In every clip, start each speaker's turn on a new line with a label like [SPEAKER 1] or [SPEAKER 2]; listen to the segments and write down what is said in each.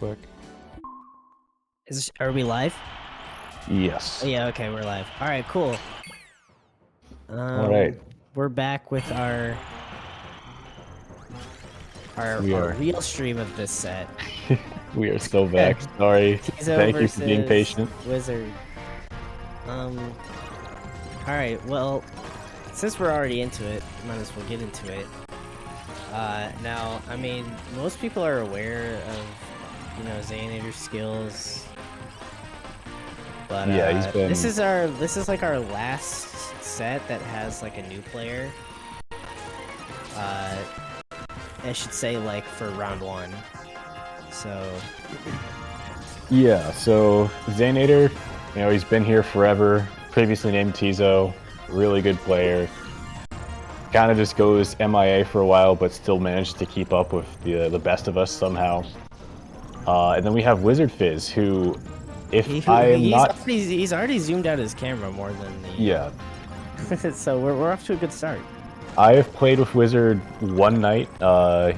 [SPEAKER 1] quick.
[SPEAKER 2] Are we live?
[SPEAKER 1] Yes.
[SPEAKER 2] Oh, yeah, okay, we're live. Alright, cool.
[SPEAKER 1] Alright.
[SPEAKER 2] We're back with our real stream of this set.
[SPEAKER 1] We are so back. Sorry.
[SPEAKER 2] Tizo
[SPEAKER 1] Thank you for being patient.
[SPEAKER 2] Wizard. Alright, well, since we're already into it, might as well get into it. Now, I mean, most people are aware of, you know, Zayinator's skills. But
[SPEAKER 1] yeah, he's been...
[SPEAKER 2] this is like our last set that has like a new player. I should say like for round 1. So
[SPEAKER 1] yeah, so Zayinator, you know, he's been here forever. Previously named Tizo, really good player. Kind of just goes MIA for a while, but still managed to keep up with the best of us somehow. And then we have WizardFFiz, who, if I am not...
[SPEAKER 2] He's already zoomed out his camera more than the...
[SPEAKER 1] Yeah.
[SPEAKER 2] So we're off to a good start.
[SPEAKER 1] I have played with Wizard one night.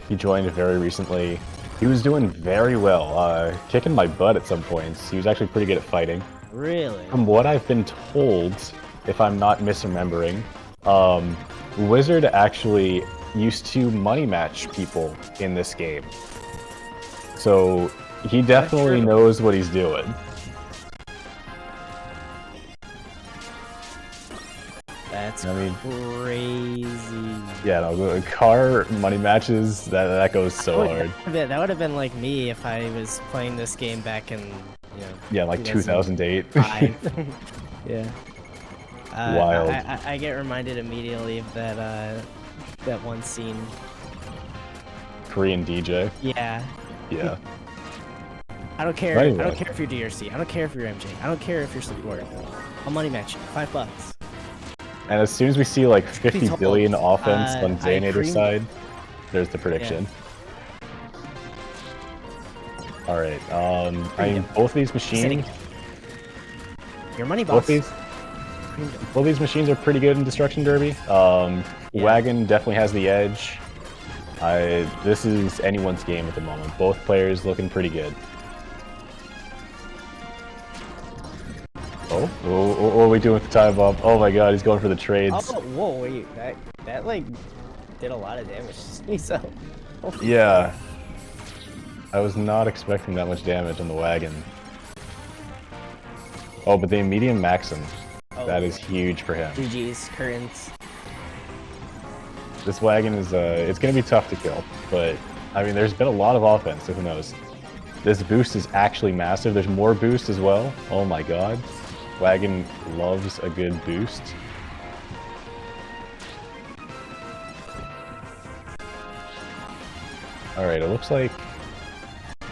[SPEAKER 1] He joined very recently. He was doing very well, kicking my butt at some points. He was actually pretty good at fighting.
[SPEAKER 2] Really?
[SPEAKER 1] From what I've been told, if I'm not misremembering, Wizard actually used to money match people in this game. So he definitely knows what he's doing.
[SPEAKER 2] That's crazy.
[SPEAKER 1] Yeah, no, the car money matches, that goes so hard.
[SPEAKER 2] That would have been like me if I was playing this game back in, you know...
[SPEAKER 1] Yeah, like 2008.
[SPEAKER 2] Yeah.
[SPEAKER 1] Wild.
[SPEAKER 2] I get reminded immediately of that, that one scene.
[SPEAKER 1] Korean DJ.
[SPEAKER 2] Yeah.
[SPEAKER 1] Yeah.
[SPEAKER 2] I don't care. Anyway. I don't care if you're DRC. I don't care if you're MJ. I don't care if you're support. I'll money match you. $5.
[SPEAKER 1] And as soon as we see like 50 billion offense on Zayinator's side, there's the prediction. Yeah. Alright, I mean, both of these machines...
[SPEAKER 2] Your money box.
[SPEAKER 1] Both of these machines are pretty good in Destruction Derby. Yeah. Wagon definitely has the edge. This is anyone's game at the moment. Both players looking pretty good. Oh, what are we doing with the time bomb? Oh my god, he's going for the trades.
[SPEAKER 2] Oh, whoa, wait, that like did a lot of damage to me, so.
[SPEAKER 1] Yeah. I was not expecting that much damage on the wagon. Oh, but they medium max him. Oh, that is huge for him.
[SPEAKER 2] GG's, curtains.
[SPEAKER 1] This wagon is, it's gonna be tough to kill, but, I mean, there's been a lot of offense, so who knows. This boost is actually massive. There's more boost as well. Oh my god. Wagon loves a good boost. Alright, it looks like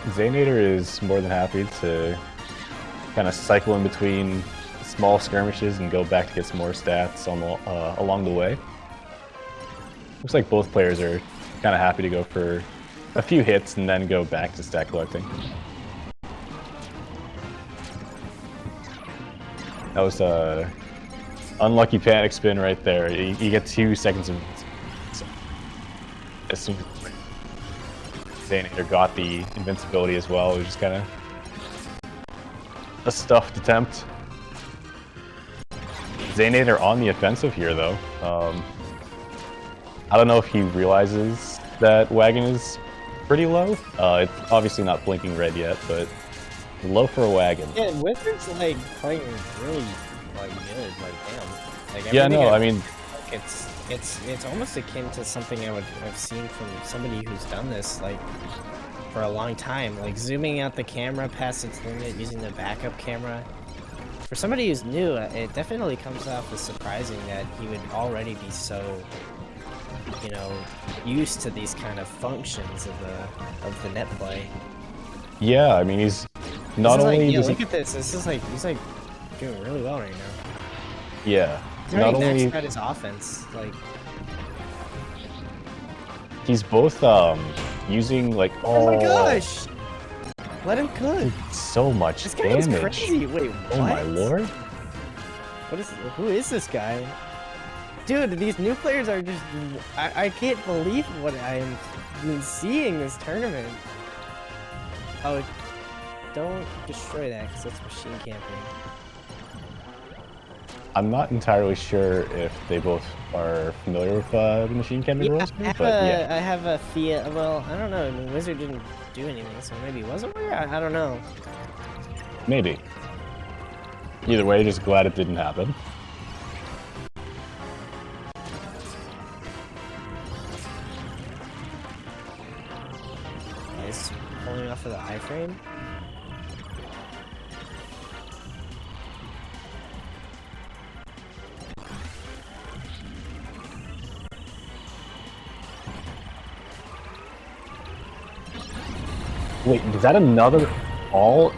[SPEAKER 1] Zayinator is more than happy to kind of cycle in between small skirmishes and go back to get some more stats on the, along the way. Looks like both players are kind of happy to go for a few hits and then go back to stat collecting. That was a unlucky panic spin right there. You get 2 seconds of... As soon as Zayinator got the invincibility as well, it was just kind of a stuffed attempt. Zayinator on the offensive here, though. I don't know if he realizes that Wagon is pretty low. It's obviously not blinking red yet, but low for a Wagon.
[SPEAKER 2] Yeah, Wizard's like playing really like good, like damn. Like,
[SPEAKER 1] yeah, no, I mean,
[SPEAKER 2] it's almost akin to something I've seen from somebody who's done this like for a long time, like zooming out the camera past its limit using the backup camera. For somebody who's new, it definitely comes off as surprising that he would already be so, you know, used to these kind of functions of the net play.
[SPEAKER 1] Yeah, I mean, he's not only...
[SPEAKER 2] Like, yeah, look at this. This is like, he's like doing really well right now.
[SPEAKER 1] Yeah.
[SPEAKER 2] He's not only maxed out his offense, like...
[SPEAKER 1] He's both, using, like,
[SPEAKER 2] oh my gosh! Let him cook!
[SPEAKER 1] So much
[SPEAKER 2] this guy
[SPEAKER 1] damage.
[SPEAKER 2] Is crazy. Wait, what?
[SPEAKER 1] Oh my lord.
[SPEAKER 2] Who is this guy? Dude, these new players are just... I can't believe what I am seeing this tournament. Oh, don't destroy that because that's machine camping.
[SPEAKER 1] I'm not entirely sure if they both are familiar with the machine camping rules, but yeah.
[SPEAKER 2] I have a fear. Well, I don't know. I mean, Wizard didn't do anything, so maybe he was aware. I don't know.
[SPEAKER 1] Maybe. Either way, just glad it didn't happen.
[SPEAKER 2] He's pulling off of the iframe.
[SPEAKER 1] Wait, is that another all?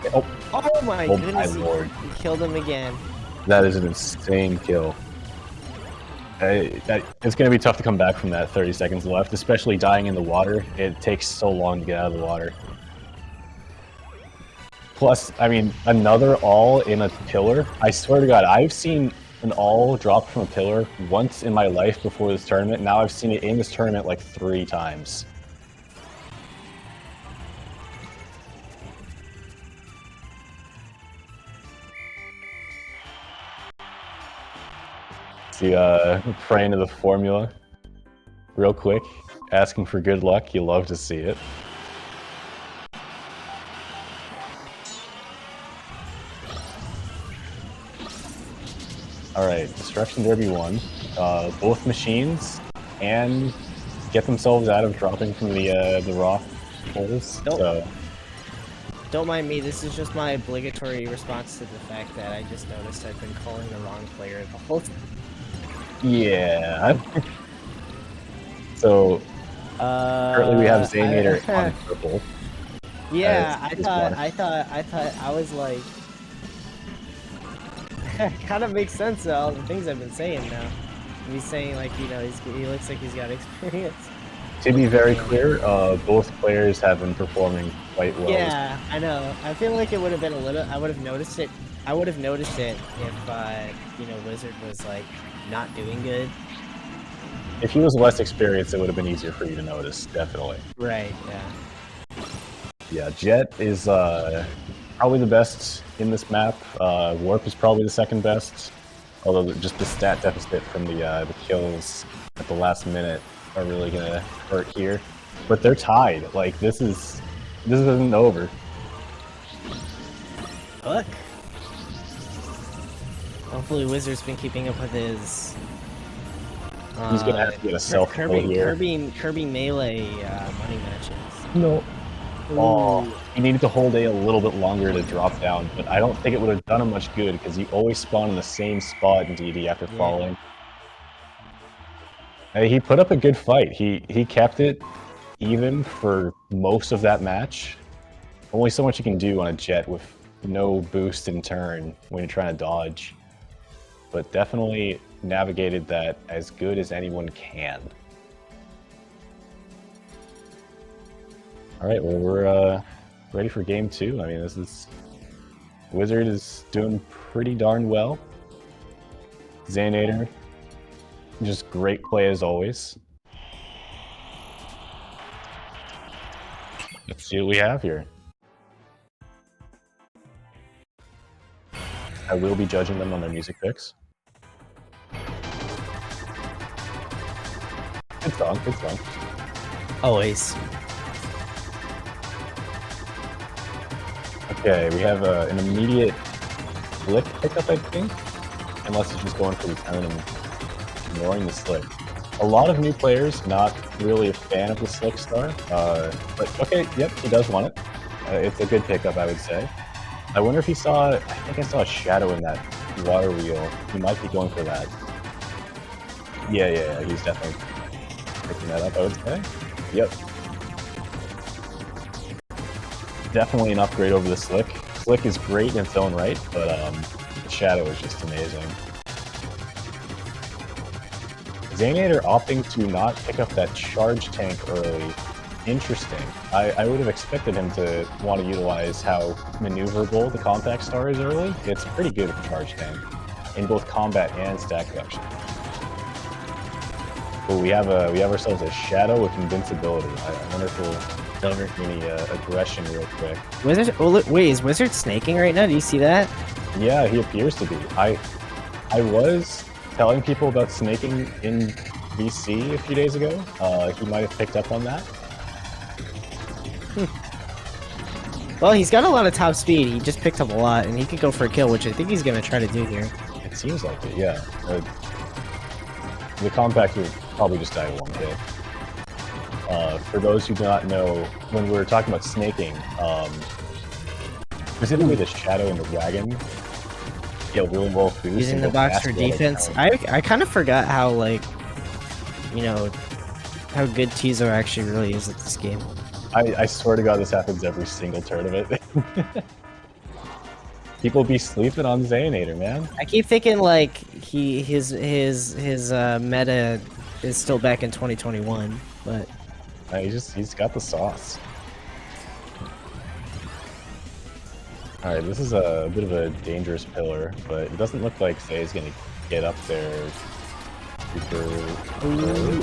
[SPEAKER 2] Oh my goodness!
[SPEAKER 1] My lord!
[SPEAKER 2] He killed him again.
[SPEAKER 1] That is an insane kill. It's going to be tough to come back from that 30 seconds left, especially dying in the water. It takes so long to get out of the water. Plus, I mean, another all in a pillar. I swear to God, I've seen an all drop from a pillar once in my life before this tournament. Now I've seen it in this tournament like 3 times. Praying to the formula real quick, asking for good luck. You love to see it. Alright, Destruction Derby won. Both machines and get themselves out of dropping from the rock holes. So.
[SPEAKER 2] Don't mind me, this is just my obligatory response to the fact that I just noticed I've been calling the wrong player the whole time.
[SPEAKER 1] Yeah. So currently we have Zayinator on purple.
[SPEAKER 2] Yeah, I was like, kind of makes sense to all the things I've been saying now. He's saying like, you know, he looks like he's got experience.
[SPEAKER 1] To be very clear, both players have been performing quite well.
[SPEAKER 2] Yeah, I know. I feel like it would have been a little. I would have noticed it. I would have noticed it if, you know, Wizard was like not doing good.
[SPEAKER 1] If he was less experienced, it would have been easier for you to notice, definitely.
[SPEAKER 2] Right. Yeah.
[SPEAKER 1] Yeah, Jet is probably the best in this map. Warp is probably the second best, although just the stat deficit from the kills at the last minute are really gonna hurt here. But they're tied. Like this isn't over.
[SPEAKER 2] Fuck. Hopefully Wizard's been keeping up with his
[SPEAKER 1] He's gonna have to get a self-kill here.
[SPEAKER 2] Kirby melee money matches.
[SPEAKER 1] No. Oh, he needed to hold A a little bit longer to drop down, but I don't think it would have done him much good because he always spawned in the same spot in DD after falling. He put up a good fight. He kept it even for most of that match. Only so much you can do on a Jet with no boost in turn when you're trying to dodge. But definitely navigated that as good as anyone can. Alright, well we're ready for game 2. I mean, Wizard is doing pretty darn well. Zayinator, just great play as always. Let's see what we have here. I will be judging them on their music picks. Good song, good song.
[SPEAKER 2] Always.
[SPEAKER 1] Okay, we have an immediate flick pickup, I think. Unless it's just going for the turn and ignoring the slick. A lot of new players, not really a fan of the slick star. But okay, yep, he does want it. It's a good pickup, I would say. I wonder if he saw, I think I saw a shadow in that water wheel. He might be going for that. Yeah, he's definitely picking that up, I would say. Yep. Definitely an upgrade over the slick. Slick is great in its own right, but the shadow is just amazing. Zayinator opting to not pick up that charge tank early. Interesting. I would have expected him to want to utilize how maneuverable the compact star is early. It's pretty good with the charge tank in both combat and stack reduction. But we have ourselves a shadow with invincibility. I wonder if we'll
[SPEAKER 2] over.
[SPEAKER 1] Any aggression real quick.
[SPEAKER 2] Wizard. Oh, look, wait, is Wizard snaking right now? Do you see that?
[SPEAKER 1] Yeah, he appears to be. I was telling people about snaking in VC a few days ago. He might have picked up on that.
[SPEAKER 2] Well, he's got a lot of top speed. He just picked up a lot, and he could go for a kill, which I think he's gonna try to do here.
[SPEAKER 1] It seems like it, yeah. The compact would probably just die in one hit. For those who do not know, when we were talking about snaking, specifically the Shadow and the Dragon, really well boost.
[SPEAKER 2] Using the box for defense. I kind of forgot how, like, you know, how good Tizo actually really is at this game.
[SPEAKER 1] I swear to God, this happens every single tournament. People be sleeping on Zayinator, man.
[SPEAKER 2] I keep thinking like his meta is still back in 2021, but
[SPEAKER 1] he's got the sauce. All right, this is a bit of a dangerous pillar, but it doesn't look like Zay's gonna get up there.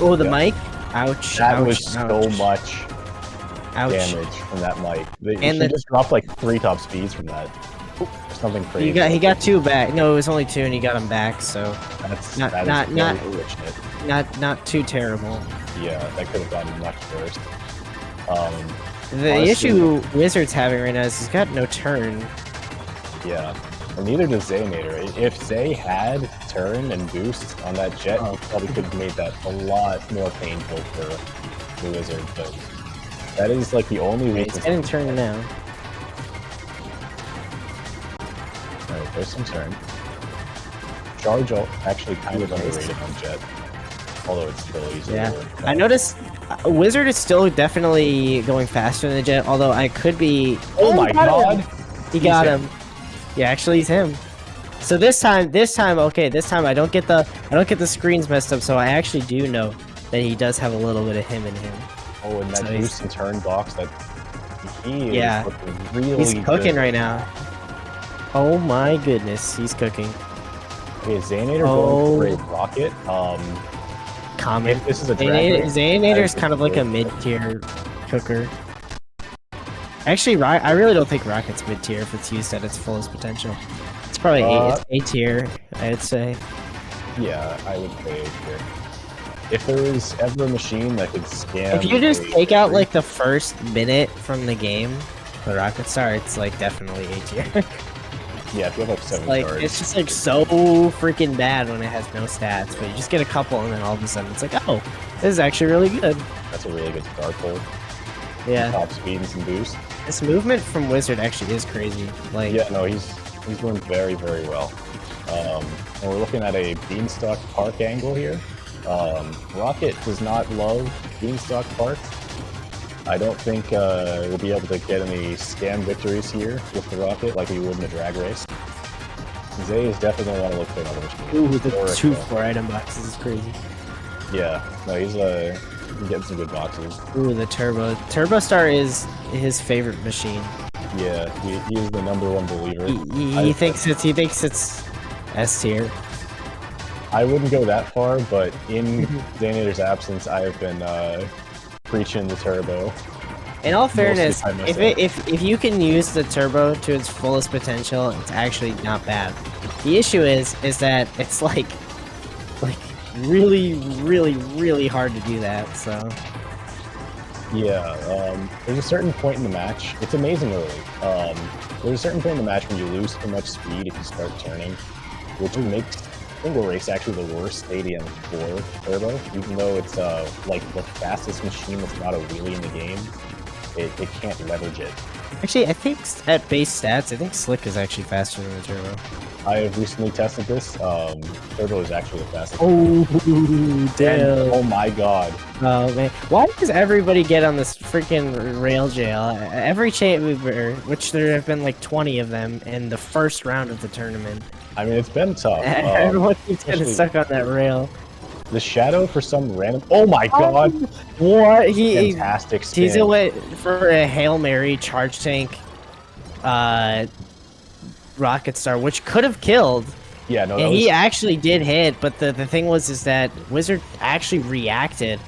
[SPEAKER 2] Oh, the mic! Ouch!
[SPEAKER 1] That
[SPEAKER 2] ouch,
[SPEAKER 1] was so much damage from that mic. He just dropped like 3 top speeds from that. Something crazy.
[SPEAKER 2] He got 2 back. No, it was only 2, and he got them back. So
[SPEAKER 1] that's
[SPEAKER 2] not too terrible.
[SPEAKER 1] Yeah, that could have gotten much worse.
[SPEAKER 2] The issue Wizard's having right now is he's got no turn.
[SPEAKER 1] Yeah, and neither does Zayinator. If Zay had turn and boost on that jet, he probably could have made that a lot more painful for the Wizard. But that is like the only weakness.
[SPEAKER 2] He's getting turn now.
[SPEAKER 1] Alright, there's some turn. Charge actually kind of underrated on jet, although it's still easy.
[SPEAKER 2] Yeah, I noticed Wizard is still definitely going faster than the jet, although I could be.
[SPEAKER 1] Oh my God!
[SPEAKER 2] He got him. Yeah, actually, he's him. So this time, okay, this time I don't get the screens messed up, so I actually do know that he does have a little bit of him in him.
[SPEAKER 1] Oh, and that boost and turn box that he is looking really
[SPEAKER 2] he's cooking
[SPEAKER 1] good
[SPEAKER 2] right now. Oh my goodness, he's cooking.
[SPEAKER 1] Okay, Zayinator going for a rocket.
[SPEAKER 2] Comment.
[SPEAKER 1] This is a
[SPEAKER 2] Zayinator is kind of like a mid-tier cooker. Actually, I really don't think Rocket's mid-tier if it's used at its fullest potential. It's probably A-tier, I'd say.
[SPEAKER 1] Yeah, I would say A-tier. If there was ever a machine that could scam...
[SPEAKER 2] If you just take out, like, the first minute from the game, the Rocket Star, it's, like, definitely A-tier.
[SPEAKER 1] Yeah, if you have, like, 7 stars.
[SPEAKER 2] It's just, like, so freaking bad when it has no stats, but you just get a couple, and then all of a sudden it's like, oh, this is actually really good.
[SPEAKER 1] That's a really good star pull.
[SPEAKER 2] Yeah.
[SPEAKER 1] Top speed and some boost.
[SPEAKER 2] This movement from Wizard actually is crazy. Like,
[SPEAKER 1] yeah, no, he's doing very, very well. And we're looking at a Beanstalk Park angle here. Rocket does not love Beanstalk Park. I don't think we'll be able to get any scam victories here with the Rocket like we would in a drag race. Zay is definitely going to want to look for another machine.
[SPEAKER 2] Ooh, the 2 4-item boxes is crazy.
[SPEAKER 1] Yeah, no, he's getting some good boxes.
[SPEAKER 2] Ooh, the Turbo. Turbo Star is his favorite machine.
[SPEAKER 1] Yeah, he is the #1 believer.
[SPEAKER 2] He thinks it's S tier.
[SPEAKER 1] I wouldn't go that far, but in Zayinator's absence, I have been preaching the Turbo.
[SPEAKER 2] In all fairness, if you can use the Turbo to its fullest potential, it's actually not bad. The issue is that it's like really, really, really hard to do that. So
[SPEAKER 1] yeah, there's a certain point in the match. It's amazing, really. There's a certain point in the match when you lose too much speed if you start turning, which makes single race actually the worst stadium for Turbo, even though it's like the fastest machine that's not a wheelie in the game. It can't leverage it.
[SPEAKER 2] Actually, I think at base stats, I think Slick is actually faster than the Turbo.
[SPEAKER 1] I have recently tested this. Turbo is actually the fastest.
[SPEAKER 2] Oh, damn.
[SPEAKER 1] And, oh my God.
[SPEAKER 2] Oh, man. Why does everybody get on this freaking rail jail? Every chamber, which there have been like 20 of them in the first round of the tournament.
[SPEAKER 1] I mean, it's been tough.
[SPEAKER 2] Everyone keeps getting stuck on that rail.
[SPEAKER 1] The Shadow for some random... Oh my God!
[SPEAKER 2] What?
[SPEAKER 1] Fantastic spin.
[SPEAKER 2] Tizo went for a Hail Mary charge tank Rocket Star, which could have killed.
[SPEAKER 1] Yeah, no,
[SPEAKER 2] and he actually did hit, but the thing was is that Wizard actually reacted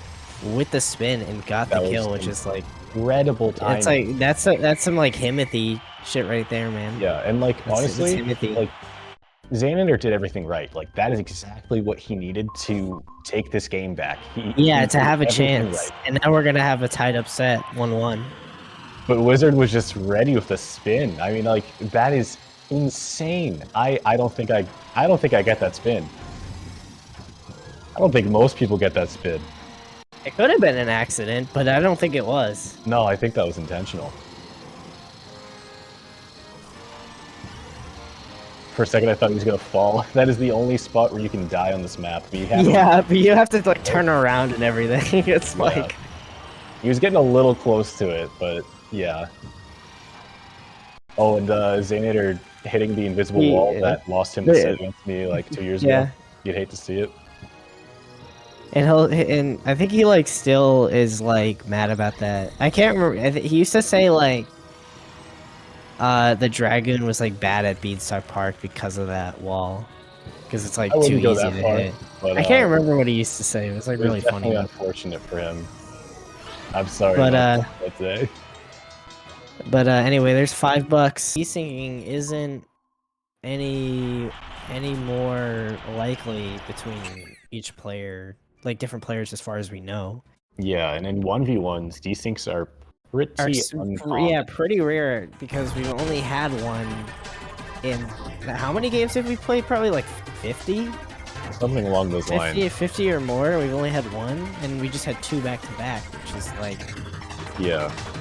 [SPEAKER 2] with the spin and got the kill, which is like
[SPEAKER 1] incredible timing.
[SPEAKER 2] It's like that's some like Himothy shit right there, man.
[SPEAKER 1] Yeah, and like
[SPEAKER 2] That's
[SPEAKER 1] honestly,
[SPEAKER 2] Himothy.
[SPEAKER 1] like Zayinator did everything right. Like that is exactly what he needed to take this game back.
[SPEAKER 2] Yeah,
[SPEAKER 1] he
[SPEAKER 2] to
[SPEAKER 1] did
[SPEAKER 2] have a
[SPEAKER 1] everything
[SPEAKER 2] chance.
[SPEAKER 1] right.
[SPEAKER 2] And now we're gonna have a tied up set, 1-1.
[SPEAKER 1] But Wizard was just ready with the spin. I mean, like that is insane. I don't think I get that spin. I don't think most people get that spin.
[SPEAKER 2] It could have been an accident, but I don't think it was.
[SPEAKER 1] No, I think that was intentional. For a second, I thought he was gonna fall. That is the only spot where you can die on this map.
[SPEAKER 2] Yeah, but you have to like turn around and everything. It's like
[SPEAKER 1] he was getting a little close to it, but yeah. Oh, and Zayinator hitting the invisible wall that lost him the set against me like 2 years ago. You'd hate to see it.
[SPEAKER 2] And I think he like still is like mad about that. I can't remember. He used to say like the Dragoon was like bad at Beanstalk Park because of that wall, because it's like too easy to hit. But, I can't remember what he used to say. It was like really funny.
[SPEAKER 1] Unfortunate for him. I'm sorry.
[SPEAKER 2] But anyway, there's $5. Desynching isn't any more likely between each player, like different players as far as we know.
[SPEAKER 1] Yeah, and in 1v1s, desyncs are pretty uncommon.
[SPEAKER 2] Yeah, pretty rare, because we've only had one in how many games have we played? Probably like 50?
[SPEAKER 1] Something along those lines.
[SPEAKER 2] 50 or more. We've only had one, and we just had 2 back to back, which is like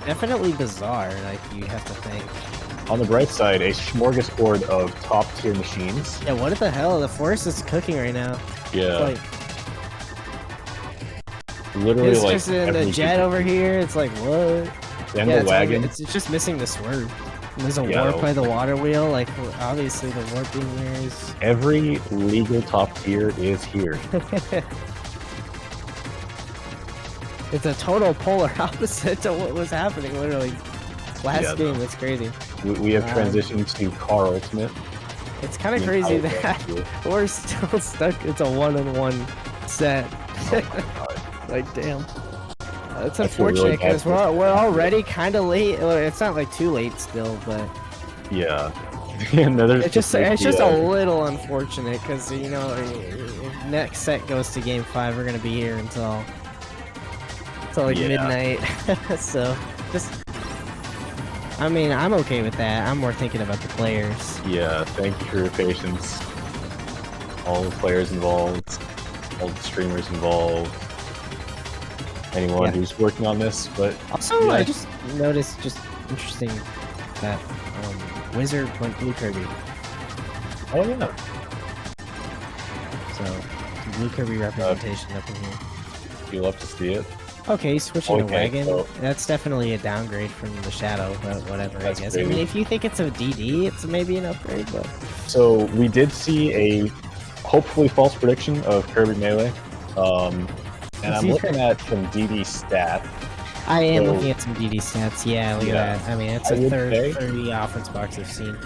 [SPEAKER 2] definitely bizarre. Like you have to think.
[SPEAKER 1] On the bright side, a smorgasbord of top-tier machines.
[SPEAKER 2] Yeah, what the hell? The forest is cooking right now.
[SPEAKER 1] Yeah.
[SPEAKER 2] Like,
[SPEAKER 1] literally,
[SPEAKER 2] it's
[SPEAKER 1] like
[SPEAKER 2] just in the jet over here. It's like what?
[SPEAKER 1] And the wagon.
[SPEAKER 2] It's just missing the swerve. And there's a warp by the water wheel. Like obviously the warp in here is.
[SPEAKER 1] Every legal top tier is here.
[SPEAKER 2] It's a total polar opposite to what was happening literally last game. It's crazy.
[SPEAKER 1] We have transitioned to Car Ultimate.
[SPEAKER 2] It's kind of crazy that we're still stuck. It's a 1-on-1 set. Like damn. It's unfortunate because we're already kind of late. It's not like too late still, but
[SPEAKER 1] yeah.
[SPEAKER 2] It's just a little unfortunate because you know if next set goes to game 5, we're gonna be here until like midnight. So just. I mean, I'm okay with that. I'm more thinking about the players.
[SPEAKER 1] Yeah, thank you for your patience. All the players involved, all the streamers involved, anyone who's working on this, but...
[SPEAKER 2] Also, I just noticed, just interesting, that Wizard went blue Kirby.
[SPEAKER 1] Oh, yeah.
[SPEAKER 2] So, blue Kirby representation up in here.
[SPEAKER 1] You love to see it.
[SPEAKER 2] Okay, switching to Wagon. So that's definitely a downgrade from the Shadow, but whatever, I guess. Crazy. I mean, if you think it's a DD, it's maybe an upgrade, but... So,
[SPEAKER 1] we did see a hopefully false prediction of Kirby Melee. And I'm looking at some DD stats.
[SPEAKER 2] I am looking at some DD stats, yeah, look at that. I mean, it's a 30 offense box I've seen.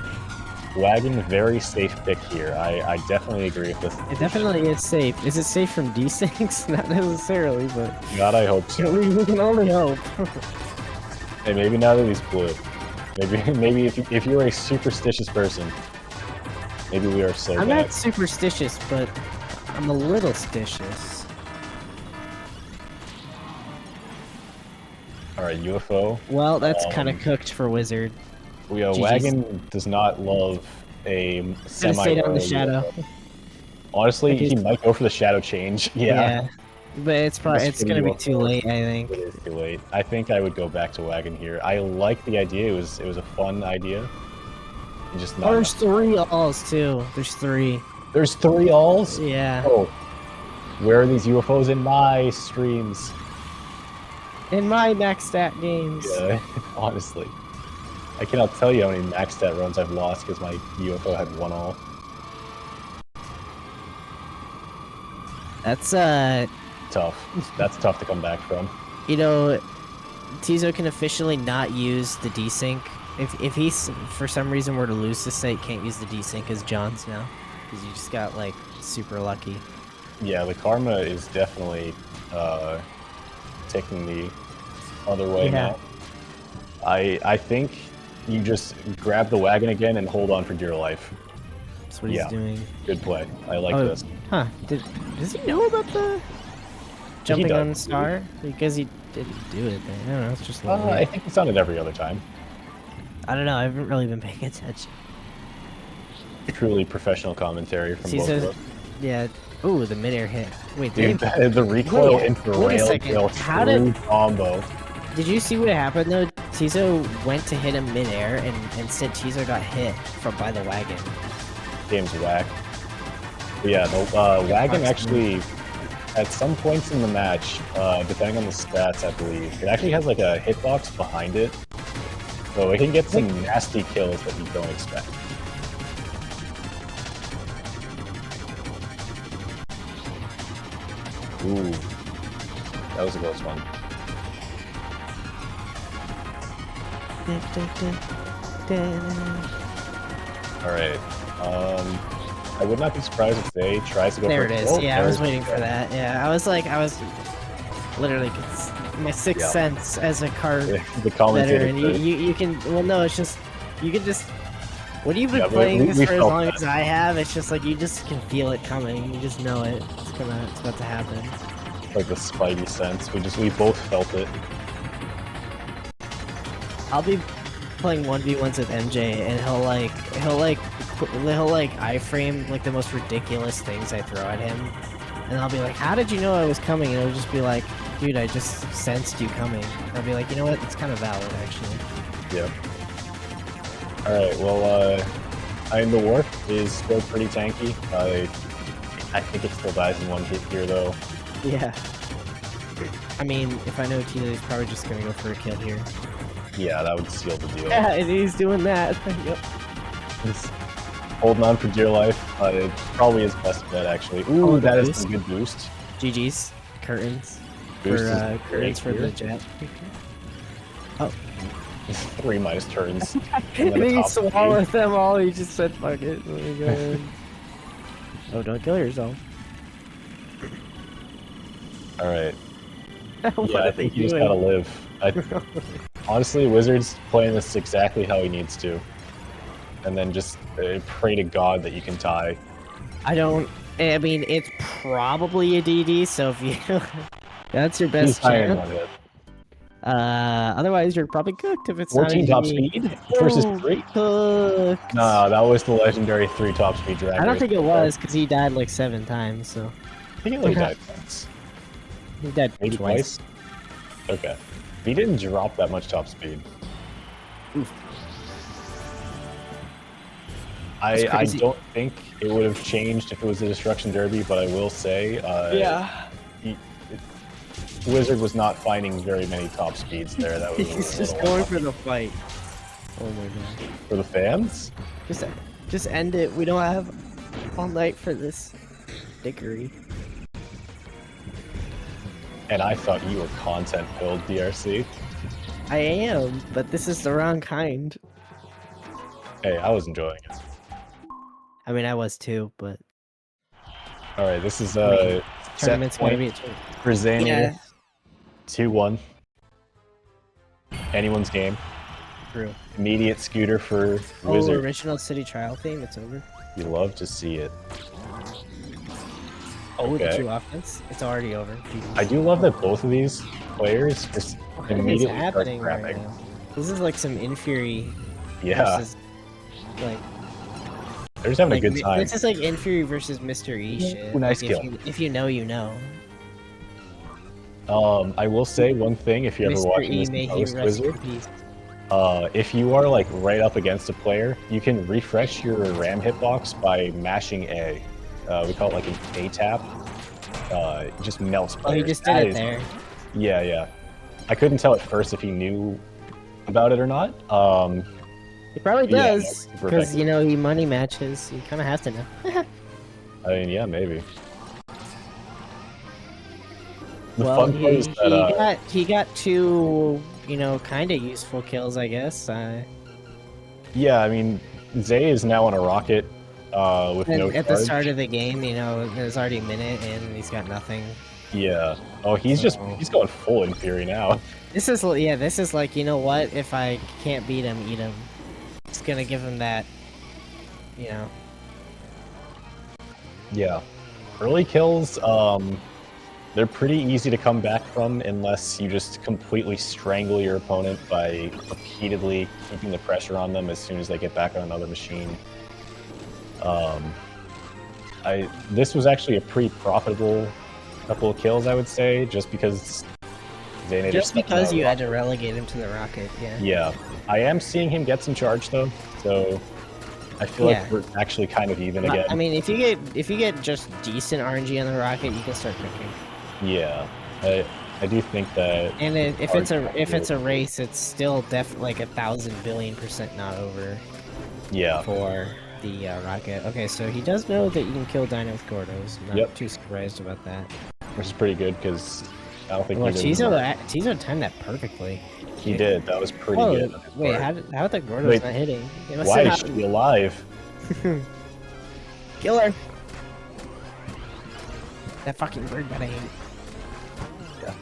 [SPEAKER 1] Wagon, very safe pick here. I definitely agree with this.
[SPEAKER 2] It definitely is safe. Is it safe from desyncs? Not necessarily, but...
[SPEAKER 1] God, I hope so.
[SPEAKER 2] We can only hope.
[SPEAKER 1] Hey, maybe now that he's blue. Maybe if you're a superstitious person, maybe we are so
[SPEAKER 2] I'm not superstitious, but I'm a little stitious.
[SPEAKER 1] Alright, UFO.
[SPEAKER 2] Well, that's kind of cooked for Wizard.
[SPEAKER 1] Wagon does not love a semi.
[SPEAKER 2] Stayed on the Shadow.
[SPEAKER 1] Honestly, he might go for the Shadow change. Yeah.
[SPEAKER 2] But it's probably gonna be too late, I think.
[SPEAKER 1] It is too late. I think I would go back to Wagon here. I like the idea. It was a fun idea. Just not.
[SPEAKER 2] There's 3 alls too. There's 3.
[SPEAKER 1] There's 3 alls?
[SPEAKER 2] Yeah.
[SPEAKER 1] Oh. Where are these UFOs in my streams?
[SPEAKER 2] In my max stat games.
[SPEAKER 1] Yeah, honestly. I cannot tell you how many max stat runs I've lost because my UFO had 1 all.
[SPEAKER 2] That's
[SPEAKER 1] tough. That's tough to come back from.
[SPEAKER 2] You know, Tizo can officially not use the desync. If he for some reason were to lose this set, can't use the desync as John's now, because you just got like super lucky.
[SPEAKER 1] Yeah, the karma is definitely taking the other way now. I think you just grab the wagon again and hold on for dear life.
[SPEAKER 2] That's what he's doing.
[SPEAKER 1] Good play. I like this.
[SPEAKER 2] Huh. Does he know about the jumping on the star? Because he didn't do it then. I don't know, it's just a little weird.
[SPEAKER 1] I think it's done it every other time.
[SPEAKER 2] I don't know, I haven't really been paying attention.
[SPEAKER 1] Truly professional commentary from both of us.
[SPEAKER 2] Yeah. Ooh, the midair hit. Wait,
[SPEAKER 1] dude, the recoil into rail true combo.
[SPEAKER 2] Did you see what happened though? Tizo went to hit him midair, and instead Tizo got hit by the wagon.
[SPEAKER 1] Game's whack. But yeah, the wagon actually, at some points in the match, depending on the stats, I believe, it actually has like a hitbox behind it. So it can get some nasty kills that you don't expect. Ooh, that was a close one. Alright, I would not be surprised if they tries to go
[SPEAKER 2] there
[SPEAKER 1] for
[SPEAKER 2] it is. Yeah, I was waiting for that. Yeah, I was literally, my sixth sense as a card
[SPEAKER 1] the commentator,
[SPEAKER 2] and you can, well no, it's just, you can just, when you've been playing this for as long as I have, it's just like, you just can feel it coming, you just know it, it's about to happen.
[SPEAKER 1] Like the spidey sense, we both felt it.
[SPEAKER 2] I'll be playing 1v1s with MJ, and he'll iframe like the most ridiculous things I throw at him, and I'll be like, how did you know I was coming? And it'll just be like, dude, I just sensed you coming. I'll be like, you know what, it's kind of valid actually.
[SPEAKER 1] Yep. Alright, well, I mean, the warp is still pretty tanky. I think it still dies in one hit here though.
[SPEAKER 2] Yeah. I mean, if I know Tina, he's probably just gonna go for a kill here.
[SPEAKER 1] Yeah, that would seal the deal.
[SPEAKER 2] Yeah, and he's doing that. Yep.
[SPEAKER 1] He's holding on for dear life. It's probably his best bet, actually. Ooh, that is a good boost.
[SPEAKER 2] GG's. Curtains.
[SPEAKER 1] Boost
[SPEAKER 2] curtains for the jet. Oh.
[SPEAKER 1] 3 minus turns.
[SPEAKER 2] And he swallowed them all, he just said, fuck it. Oh, don't kill yourself.
[SPEAKER 1] Alright. Yeah, I think you just gotta live. Honestly, Wizard's playing this exactly how he needs to. And then just pray to God that you can tie.
[SPEAKER 2] I mean, it's probably a DD, so if you... that's your best chance. Otherwise, you're probably cooked if it's
[SPEAKER 1] 14 top speed versus 3?
[SPEAKER 2] Cooked.
[SPEAKER 1] No, that was the legendary 3 top speed dragon.
[SPEAKER 2] I don't think it was, because he died like 7 times, so...
[SPEAKER 1] I think he only died once.
[SPEAKER 2] He died
[SPEAKER 1] maybe twice. Okay. He didn't drop that much top speed.
[SPEAKER 2] Oof.
[SPEAKER 1] I don't think it would have changed if it was a Destruction Derby, but I will say, Wizard was not finding very many top speeds there. That was
[SPEAKER 2] he's just going for the fight. Oh my god.
[SPEAKER 1] For the fans?
[SPEAKER 2] Just end it. We don't have all night for this dickery.
[SPEAKER 1] And I thought you were content-filled, DRC.
[SPEAKER 2] I am, but this is the wrong kind.
[SPEAKER 1] Hey, I was enjoying it.
[SPEAKER 2] I mean, I was too, but...
[SPEAKER 1] Alright, this is
[SPEAKER 2] tournament's gonna be
[SPEAKER 1] for Zayinator. 2-1. Anyone's game.
[SPEAKER 2] True.
[SPEAKER 1] Immediate scooter for Wizard.
[SPEAKER 2] Original city trial theme, it's over.
[SPEAKER 1] You love to see it.
[SPEAKER 2] Oh, the 2 offense? It's already over.
[SPEAKER 1] I do love that both of these players just immediately start scrapping.
[SPEAKER 2] Right now? This is like some Infuri versus, like...
[SPEAKER 1] They're just having a good time.
[SPEAKER 2] This is like Infuri versus Mr. E shit.
[SPEAKER 1] Nice kill.
[SPEAKER 2] If you know, you know.
[SPEAKER 1] I will say one thing, if you ever watch this post Wizard, if you are like right up against a player, you can refresh your RAM hitbox by mashing A. We call it like an A tap. It just melts players.
[SPEAKER 2] Oh, he just did it there.
[SPEAKER 1] Yeah, yeah. I couldn't tell at first if he knew about it or not.
[SPEAKER 2] He probably does, because, you know, he money matches. He kind of has to know.
[SPEAKER 1] I mean, yeah, maybe. The
[SPEAKER 2] well,
[SPEAKER 1] fun part is that,
[SPEAKER 2] he got 2, you know, kind of useful kills, I guess.
[SPEAKER 1] Yeah, I mean, Zay is now on a rocket with no charge.
[SPEAKER 2] At the start of the game, you know, there's already a minute and he's got nothing.
[SPEAKER 1] Yeah. Oh, he's going full in Fury now.
[SPEAKER 2] This is like, you know what? If I can't beat him, eat him. It's gonna give him that, you know.
[SPEAKER 1] Yeah. Early kills, they're pretty easy to come back from unless you just completely strangle your opponent by repeatedly keeping the pressure on them as soon as they get back on another machine. This was actually a pretty profitable couple of kills, I would say, just because Zayinator.
[SPEAKER 2] Just because you had to relegate him to the rocket, yeah.
[SPEAKER 1] Yeah, I am seeing him get some charge though, so I feel like we're actually kind of even again.
[SPEAKER 2] I mean, if you get just decent RNG on the rocket, you can start cooking.
[SPEAKER 1] Yeah, I do think that.
[SPEAKER 2] And if it's a race, it's still definitely like 1,000 billion% not over.
[SPEAKER 1] Yeah.
[SPEAKER 2] For the rocket. Okay, so he does know that you can kill Dino with Gordos. I'm not too surprised about that.
[SPEAKER 1] Which is pretty good because I don't think
[SPEAKER 2] Tizo timed that perfectly.
[SPEAKER 1] He did. That was pretty good.
[SPEAKER 2] Wait, how the Gordos not hitting?
[SPEAKER 1] Why is she alive?
[SPEAKER 2] Kill her! That fucking bird that I hate.
[SPEAKER 1] Yeah.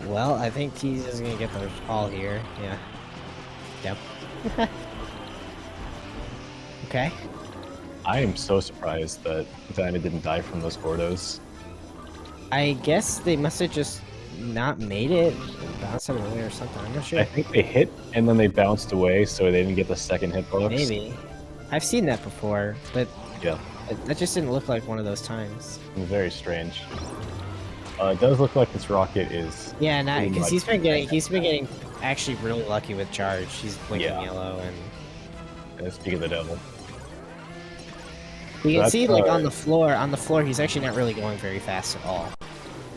[SPEAKER 2] Well, I think Tizo's gonna get the call here. Yeah. Yep. Okay.
[SPEAKER 1] I am so surprised that Diana didn't die from those Gordos.
[SPEAKER 2] I guess they must have just not made it, bounced out of the way or something. I'm not sure.
[SPEAKER 1] I think they hit and then they bounced away, so they didn't get the second hitbox.
[SPEAKER 2] Maybe. I've seen that before, but
[SPEAKER 1] yeah,
[SPEAKER 2] that just didn't look like one of those times.
[SPEAKER 1] Very strange. It does look like this rocket is.
[SPEAKER 2] Yeah, because he's been getting actually really lucky with charge. He's blinking yellow and.
[SPEAKER 1] Speak of the devil.
[SPEAKER 2] You can see, like, on the floor, he's actually not really going very fast at all.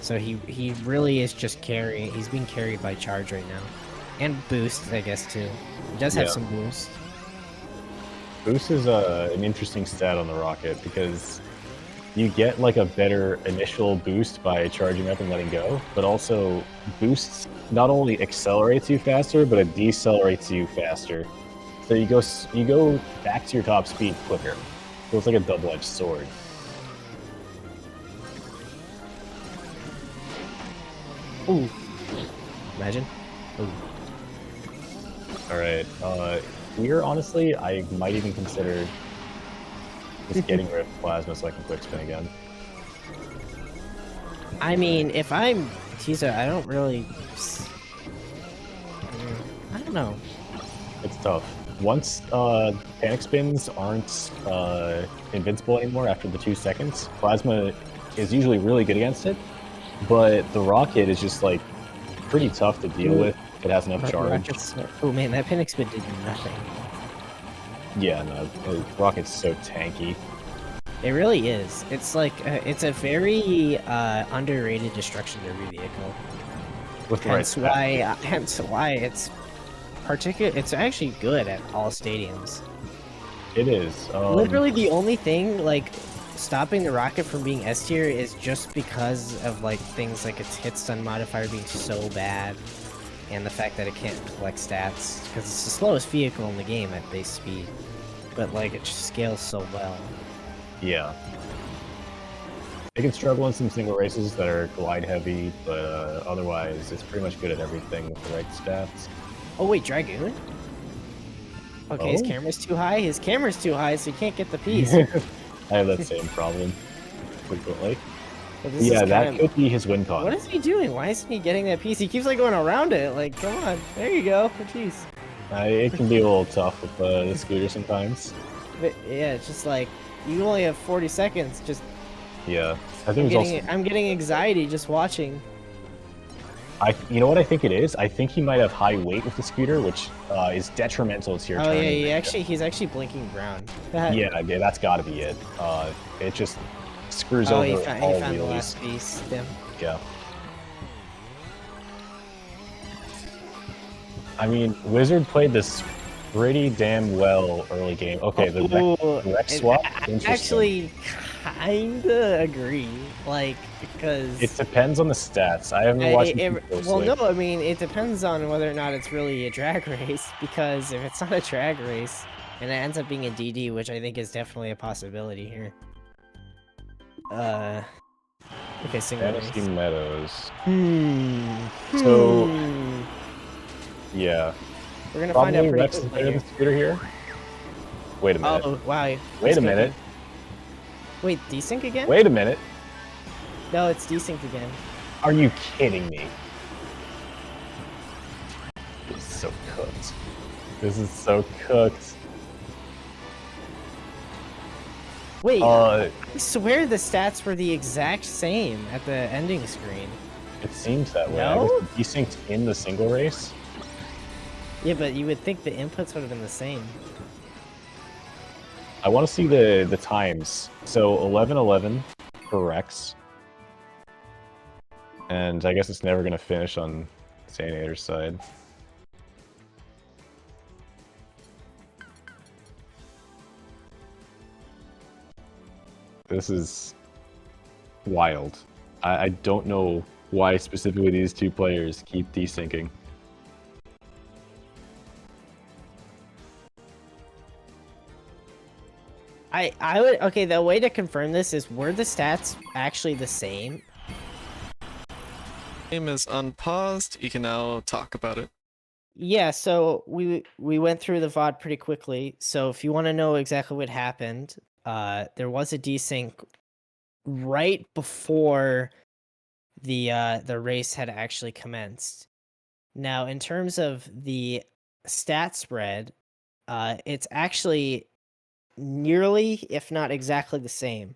[SPEAKER 2] So he really is just carrying. He's being carried by charge right now, and boost, I guess, too. He does have some boost.
[SPEAKER 1] Boost is an interesting stat on the rocket because you get like a better initial boost by charging up and letting go, but also boosts not only accelerates you faster, but it decelerates you faster. So you go back to your top speed quicker. So it's like a double-edged sword.
[SPEAKER 2] Ooh. Imagine. Ooh.
[SPEAKER 1] Alright, here, honestly, I might even consider just getting rid of Plasma so I can quick spin again.
[SPEAKER 2] I mean, if I'm Tizo, I don't really... I don't know.
[SPEAKER 1] It's tough. Once panic spins aren't invincible anymore after the 2 seconds, Plasma is usually really good against it, but the rocket is just like pretty tough to deal with. It has enough charge.
[SPEAKER 2] Oh man, that panic spin did nothing.
[SPEAKER 1] Yeah, no, the rocket's so tanky.
[SPEAKER 2] It really is. It's like it's a very underrated destruction derby vehicle.
[SPEAKER 1] With the
[SPEAKER 2] hence why it's it's actually good at all stadiums.
[SPEAKER 1] It is.
[SPEAKER 2] Literally the only thing like stopping the rocket from being S tier is just because of like things like its hit stun modifier being so bad, and the fact that it can't collect stats because it's the slowest vehicle in the game at base speed, but like it just scales so well.
[SPEAKER 1] Yeah. It can struggle in some single races that are glide heavy, but otherwise it's pretty much good at everything with the right stats.
[SPEAKER 2] Oh wait, Dragoon? Okay, his camera's too high. His camera's too high, so you can't get the piece.
[SPEAKER 1] I have that same problem frequently. Yeah, that could be his win con.
[SPEAKER 2] What is he doing? Why isn't he getting that piece? He keeps like going around it. Like, come on. There you go. Jeez.
[SPEAKER 1] It can be a little tough with the scooter sometimes.
[SPEAKER 2] But, yeah, it's just like, you only have 40 seconds. Just.
[SPEAKER 1] Yeah. I think
[SPEAKER 2] I'm getting anxiety just watching.
[SPEAKER 1] You know what I think it is? I think he might have high weight with the scooter, which is detrimental to your turn.
[SPEAKER 2] Oh yeah, he's actually blinking brown.
[SPEAKER 1] Yeah, that's got to be it. It just screws over all
[SPEAKER 2] he found
[SPEAKER 1] wheelies.
[SPEAKER 2] The last piece. Damn.
[SPEAKER 1] Yeah. I mean, Wizard played this pretty damn well early game. Okay, the Rex swap.
[SPEAKER 2] Actually, kinda agree. Like, because
[SPEAKER 1] it depends on the stats. I haven't watched it closely.
[SPEAKER 2] Well, no, I mean it depends on whether or not it's really a drag race. Because if it's not a drag race, And it ends up being a DD, which I think is definitely a possibility here. Okay, single race.
[SPEAKER 1] Fantasy Meadows.
[SPEAKER 2] So,
[SPEAKER 1] Yeah.
[SPEAKER 2] we're gonna find out pretty
[SPEAKER 1] Rex
[SPEAKER 2] quickly
[SPEAKER 1] is
[SPEAKER 2] here.
[SPEAKER 1] the scooter here. Wait a minute.
[SPEAKER 2] Oh, wow.
[SPEAKER 1] Wait a minute.
[SPEAKER 2] Wait, desync again?
[SPEAKER 1] Wait a minute.
[SPEAKER 2] No, it's desynced again.
[SPEAKER 1] Are you kidding me? This is so cooked. This is so cooked.
[SPEAKER 2] Wait, I swear the stats were the exact same at the ending screen.
[SPEAKER 1] It seems that way.
[SPEAKER 2] No?
[SPEAKER 1] I guess desynced in the single race.
[SPEAKER 2] Yeah, but you would think the inputs would have been the same.
[SPEAKER 1] I want to see the times. So 11:11 for Rex. And I guess it's never going to finish on Zayinator's side. This is wild. I don't know why specifically these two players keep desyncing.
[SPEAKER 2] I would, okay, the way to confirm this is, were the stats actually the same?
[SPEAKER 3] Game is unpaused. You can now talk about it.
[SPEAKER 2] Yeah, so we went through the VOD pretty quickly. So if you want to know exactly what happened, there was a desync right before the race had actually commenced. Now, in terms of the stat spread, it's actually nearly, if not exactly, the same.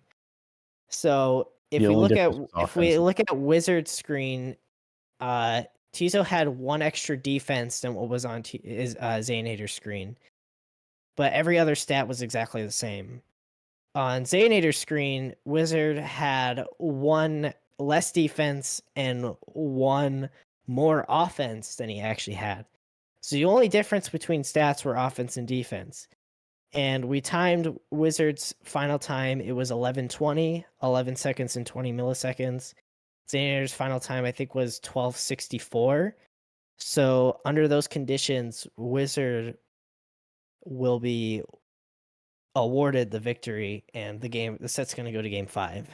[SPEAKER 2] So if we look at Wizard screen, Tizo had one extra defense than what was on Zayinator's screen, but every other stat was exactly the same. On Zayinator's screen, Wizard had one less defense and one more offense than he actually had. So the only difference between stats were offense and defense. And we timed Wizard's final time. It was 11:20, 11 seconds and 20 milliseconds. Zayinator's final time, I think, was 12:64. So under those conditions, Wizard will be awarded the victory, and the set's going to go to game 5.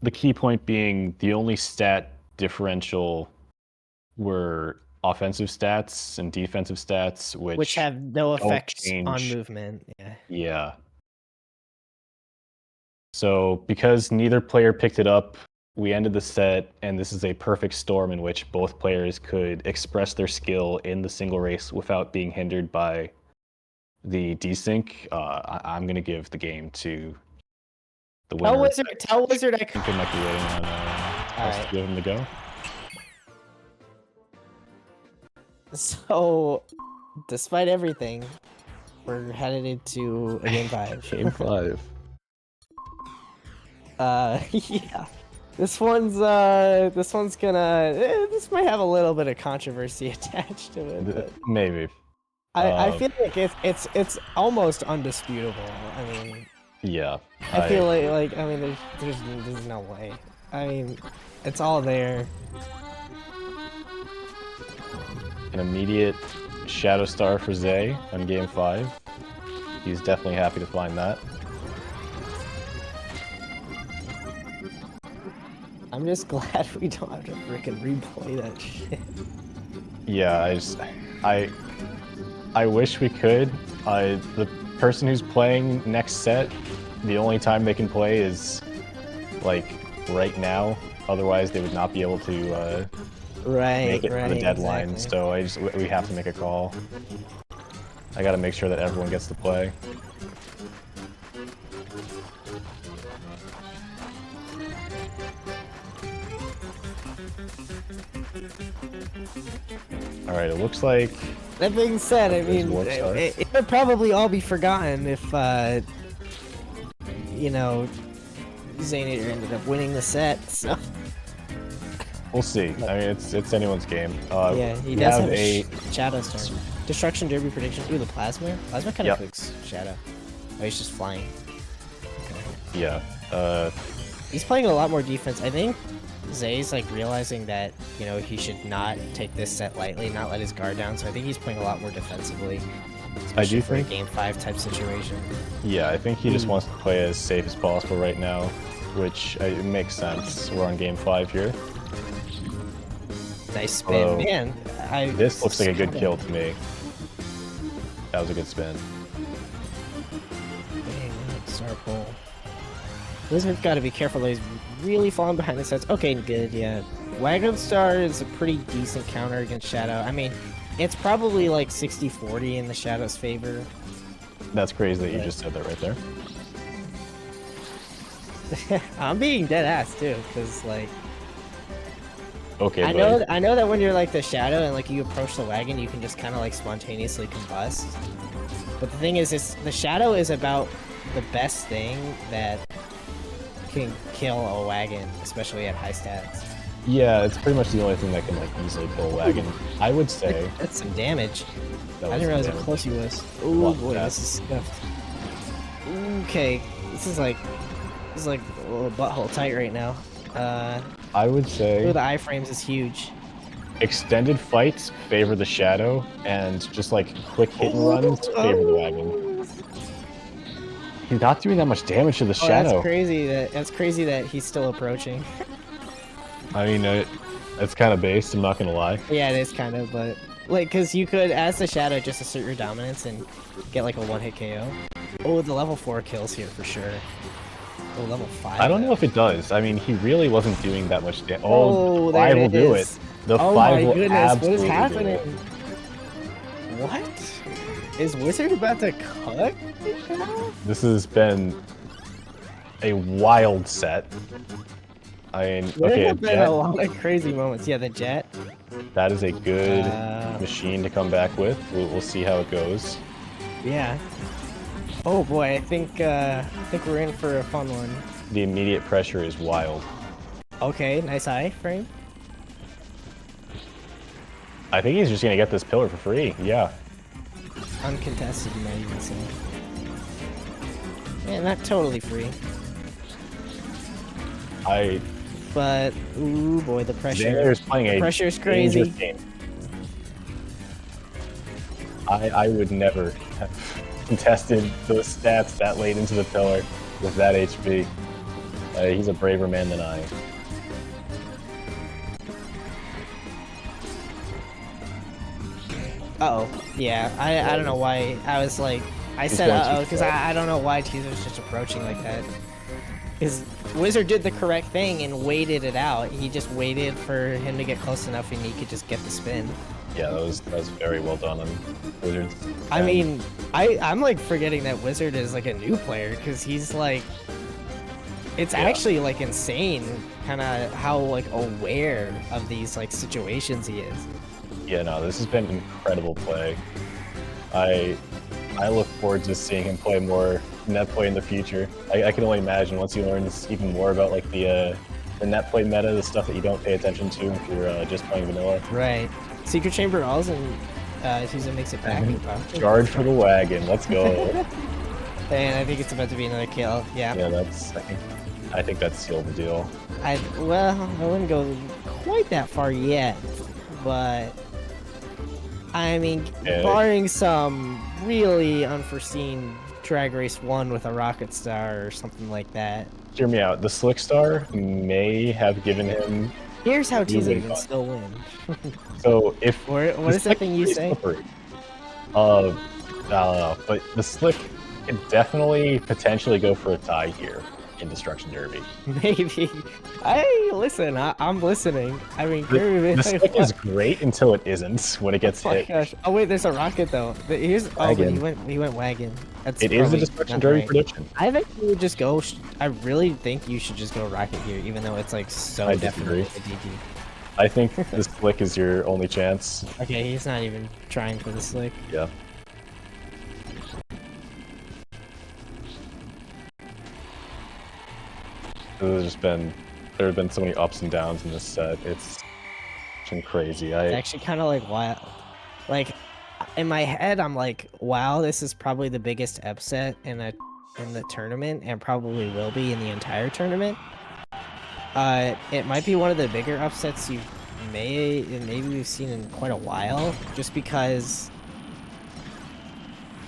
[SPEAKER 1] The key point being the only stat differential were offensive stats and defensive stats, which
[SPEAKER 2] have no effects on movement.
[SPEAKER 1] Yeah. So because neither player picked it up, we ended the set, and this is a perfect storm in which both players could express their skill in the single race without being hindered by the desync. I'm going to give the game to the winner.
[SPEAKER 2] Tell Wizard I
[SPEAKER 1] think they might be waiting on us to give him the go.
[SPEAKER 2] So, despite everything, we're headed into a game 5.
[SPEAKER 1] Game 5.
[SPEAKER 2] Yeah. This one's gonna. This might have a little bit of controversy attached to it. But
[SPEAKER 1] maybe.
[SPEAKER 2] I feel like it's almost undisputable. I mean.
[SPEAKER 1] Yeah.
[SPEAKER 2] I feel like I mean there's no way. I mean, it's all there.
[SPEAKER 1] An immediate Shadow Star for Zay on game 5. He's definitely happy to find that.
[SPEAKER 2] I'm just glad we don't have to freaking replay that shit.
[SPEAKER 1] Yeah, I wish we could. The person who's playing next set, the only time they can play is like right now. Otherwise, they would not be able to make it for the deadline.
[SPEAKER 2] Exactly.
[SPEAKER 1] So we have to make a call. I got to make sure that everyone gets to play. All right, it looks like.
[SPEAKER 2] That being said, I mean, it would probably all be forgotten if, you know, Zayinator ended up winning the set. So
[SPEAKER 1] we'll see. I mean, it's anyone's game.
[SPEAKER 2] Yeah, he does have a Shadow Star. Destruction Derby prediction. Ooh, the Plasma. Plasma kind of cooks Shadow. Oh, he's just flying. Okay.
[SPEAKER 1] Yeah.
[SPEAKER 2] He's playing a lot more defense. I think Zay's like realizing that, you know, he should not take this set lightly, not let his guard down. So I think he's playing a lot more defensively. Especially for
[SPEAKER 1] think-
[SPEAKER 2] a game 5 type situation.
[SPEAKER 1] Yeah, I think he just wants to play as safe as possible right now, which it makes sense. We're on game 5 here.
[SPEAKER 2] Nice spin,
[SPEAKER 1] Although,
[SPEAKER 2] man.
[SPEAKER 1] This looks like a good kill to me. That was a good spin.
[SPEAKER 2] Dang, star pull. Wizard's got to be careful that he's really falling behind the sets. Okay, good, yeah. Wagon Star is a pretty decent counter against Shadow. I mean, it's probably like 60-40 in the Shadow's favor.
[SPEAKER 1] That's crazy that you just said that right there.
[SPEAKER 2] I'm being dead ass too, because like
[SPEAKER 1] Okay,
[SPEAKER 2] I
[SPEAKER 1] buddy.
[SPEAKER 2] know that when you're like the Shadow and like you approach the wagon, you can just kind of like spontaneously combust. But the thing is, the Shadow is about the best thing that can kill a wagon, especially at high stats.
[SPEAKER 1] Yeah, it's pretty much the only thing that can like easily kill a wagon. I would say
[SPEAKER 2] That's some damage.
[SPEAKER 1] that
[SPEAKER 2] I
[SPEAKER 1] was
[SPEAKER 2] didn't realize how
[SPEAKER 1] damage.
[SPEAKER 2] close he was. Oh
[SPEAKER 1] Block
[SPEAKER 2] boy,
[SPEAKER 1] that.
[SPEAKER 2] this is scuffed. Okay, this is like a little butthole tight right now.
[SPEAKER 1] I would say
[SPEAKER 2] The iframes is huge.
[SPEAKER 1] extended fights favor the Shadow, and just like quick hit and runs favor the wagon. He's not doing that much damage to the
[SPEAKER 2] Oh,
[SPEAKER 1] Shadow.
[SPEAKER 2] that's crazy that he's still approaching.
[SPEAKER 1] I mean, it's kind of based, I'm not gonna lie.
[SPEAKER 2] Yeah, it is kind of, but like, cause you could, as the Shadow, just assert your dominance and get like a one-hit KO. Oh, the level 4 kills here for sure. Oh, level 5.
[SPEAKER 1] I don't know if it does. I mean, he really wasn't doing that much damage.
[SPEAKER 2] Oh,
[SPEAKER 1] the
[SPEAKER 2] there
[SPEAKER 1] 5 will
[SPEAKER 2] it
[SPEAKER 1] do
[SPEAKER 2] is.
[SPEAKER 1] it. The
[SPEAKER 2] Oh
[SPEAKER 1] 5
[SPEAKER 2] my
[SPEAKER 1] will
[SPEAKER 2] goodness, what
[SPEAKER 1] absolutely
[SPEAKER 2] is
[SPEAKER 1] do
[SPEAKER 2] happening?
[SPEAKER 1] it.
[SPEAKER 2] What? Is Wizard about to cut?
[SPEAKER 1] This has been a wild set. I mean,
[SPEAKER 2] There
[SPEAKER 1] okay, a
[SPEAKER 2] have been a
[SPEAKER 1] jet,
[SPEAKER 2] lot of crazy moments. Yeah, the jet.
[SPEAKER 1] that is a good
[SPEAKER 2] Uh,
[SPEAKER 1] machine to come back with. We'll see how it goes.
[SPEAKER 2] Yeah. Oh boy, I think we're in for a fun one.
[SPEAKER 1] The immediate pressure is wild.
[SPEAKER 2] Okay, nice eye frame.
[SPEAKER 1] I think he's just gonna get this pillar for free. Yeah.
[SPEAKER 2] Uncontested, you might even say. Yeah, not totally free, but ooh boy, the pressure.
[SPEAKER 1] Zayinator's playing a
[SPEAKER 2] Pressure is
[SPEAKER 1] dangerous
[SPEAKER 2] crazy.
[SPEAKER 1] game. I would never have contested those stats that late into the pillar with that HP. He's a braver man than I.
[SPEAKER 2] Uh oh, yeah. I don't know why I was like I
[SPEAKER 1] He's
[SPEAKER 2] said
[SPEAKER 1] going too
[SPEAKER 2] uh oh because
[SPEAKER 1] fast.
[SPEAKER 2] I don't know why Tizo's just approaching like that. Because Wizard did the correct thing and waited it out. He just waited for him to get close enough and he could just get the spin.
[SPEAKER 1] Yeah, that was very well done on Wizards.
[SPEAKER 2] I mean, I'm like forgetting that Wizard is like a new player because he's like, it's
[SPEAKER 1] Yeah.
[SPEAKER 2] actually like insane, kind of how like aware of these like situations he is.
[SPEAKER 1] Yeah, no, this has been incredible play. I look forward to seeing him play more net play in the future. I can only imagine once he learns even more about like the net play meta, the stuff that you don't pay attention to if you're just playing vanilla.
[SPEAKER 2] Right. Secret Chamber alls and Tizo makes it back.
[SPEAKER 1] Charge for the wagon, let's go.
[SPEAKER 2] And I think it's about to be another kill. Yeah.
[SPEAKER 1] Yeah, I think that's sealed the deal.
[SPEAKER 2] I wouldn't go quite that far yet, but I mean,
[SPEAKER 1] Yeah.
[SPEAKER 2] barring some really unforeseen Drag Race 1 with a rocket star or something like that.
[SPEAKER 1] Hear me out. The Slick Star may have given him.
[SPEAKER 2] Here's how Tizo
[SPEAKER 1] Really
[SPEAKER 2] can
[SPEAKER 1] fun.
[SPEAKER 2] still win.
[SPEAKER 1] So if
[SPEAKER 2] What
[SPEAKER 1] the
[SPEAKER 2] is that
[SPEAKER 1] Slick
[SPEAKER 2] thing you
[SPEAKER 1] is
[SPEAKER 2] say?
[SPEAKER 1] slippery. I don't know, but the Slick can definitely potentially go for a tie here in Destruction Derby.
[SPEAKER 2] Maybe. Listen, I'm listening. I mean,
[SPEAKER 1] The,
[SPEAKER 2] Kirby,
[SPEAKER 1] the Slick is great until it isn't when it gets
[SPEAKER 2] oh my
[SPEAKER 1] hit.
[SPEAKER 2] gosh. Oh wait, there's a rocket though. Here's but
[SPEAKER 1] Wagon.
[SPEAKER 2] he went wagon. That's
[SPEAKER 1] It is a
[SPEAKER 2] probably
[SPEAKER 1] Destruction
[SPEAKER 2] not
[SPEAKER 1] Derby
[SPEAKER 2] right.
[SPEAKER 1] prediction.
[SPEAKER 2] I think you would just go. I really think you should just go rocket here, even though it's like so
[SPEAKER 1] I
[SPEAKER 2] definitely
[SPEAKER 1] disagree.
[SPEAKER 2] a DD.
[SPEAKER 1] I think the Slick is your only chance.
[SPEAKER 2] Okay, he's not even trying for the slick.
[SPEAKER 1] Yeah. There have been so many ups and downs in this set. It's been crazy.
[SPEAKER 2] It's actually kind of like wild. Like in my head, I'm like, wow, this is probably the biggest upset in the tournament, and probably will be in the entire tournament. It might be one of the bigger upsets maybe we've seen in quite a while, just because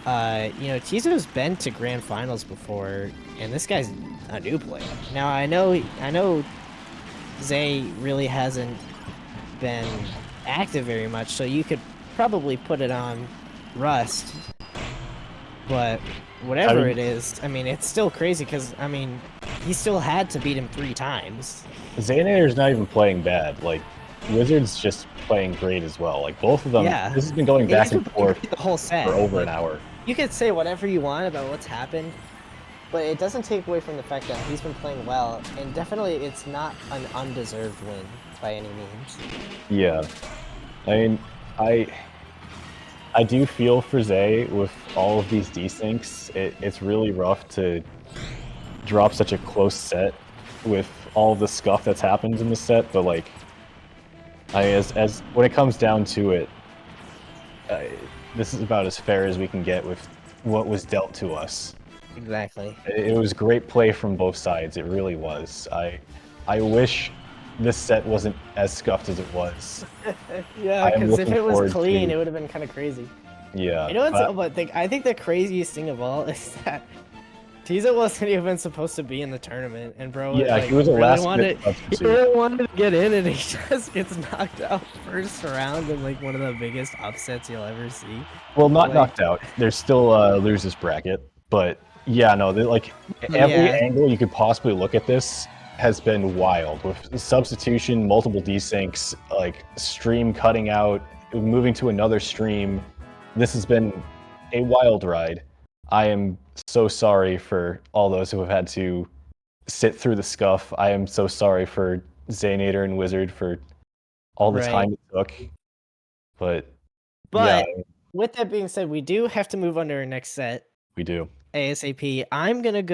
[SPEAKER 2] you know, Tizo's been to grand finals before, and this guy's a new player. Now I know Zay really hasn't been active very much, so you could probably put it on Rust. But whatever it is, I mean, it's still crazy because, I mean, he still had to beat him 3 times.
[SPEAKER 1] Zayinator's not even playing bad. Like, Wizard's just playing great as well. Like, both of them,
[SPEAKER 2] Yeah.
[SPEAKER 1] this has been going back and forth
[SPEAKER 2] the whole set
[SPEAKER 1] for over an hour.
[SPEAKER 2] You could say whatever you want about what's happened, but it doesn't take away from the fact that he's been playing well, and definitely it's not an undeserved win by any means.
[SPEAKER 1] Yeah. I mean, I do feel for Zay with all of these desyncs. It's really rough to drop such a close set with all of the scuff that's happened in the set, but like, as when it comes down to it, this is about as fair as we can get with what was dealt to us.
[SPEAKER 2] Exactly.
[SPEAKER 1] It was great play from both sides. It really was. I wish this set wasn't as scuffed as it was.
[SPEAKER 2] Yeah, because if it was clean, it would have been kind of crazy.
[SPEAKER 1] Yeah.
[SPEAKER 2] You know what's I think the craziest thing of all is that Tizo wasn't even supposed to be in the tournament, and bro,
[SPEAKER 1] yeah,
[SPEAKER 2] like,
[SPEAKER 1] he was a last-minute
[SPEAKER 2] he
[SPEAKER 1] substitute.
[SPEAKER 2] really wanted to get in, and he just gets knocked out first round in like one of the biggest upsets you'll ever see.
[SPEAKER 1] Well, not knocked out. There's still a losers bracket, but yeah, no, like every angle you could possibly look at this has been wild with substitution, multiple desyncs, like stream cutting out, moving to another stream. This has been a wild ride. I am so sorry for all those who have had to sit through the scuff. I am so sorry for Zayinator and Wizard for all the time it took. But yeah.
[SPEAKER 2] With that being said, we do have to move on to our next set.
[SPEAKER 1] We do.
[SPEAKER 2] ASAP. I'm gonna go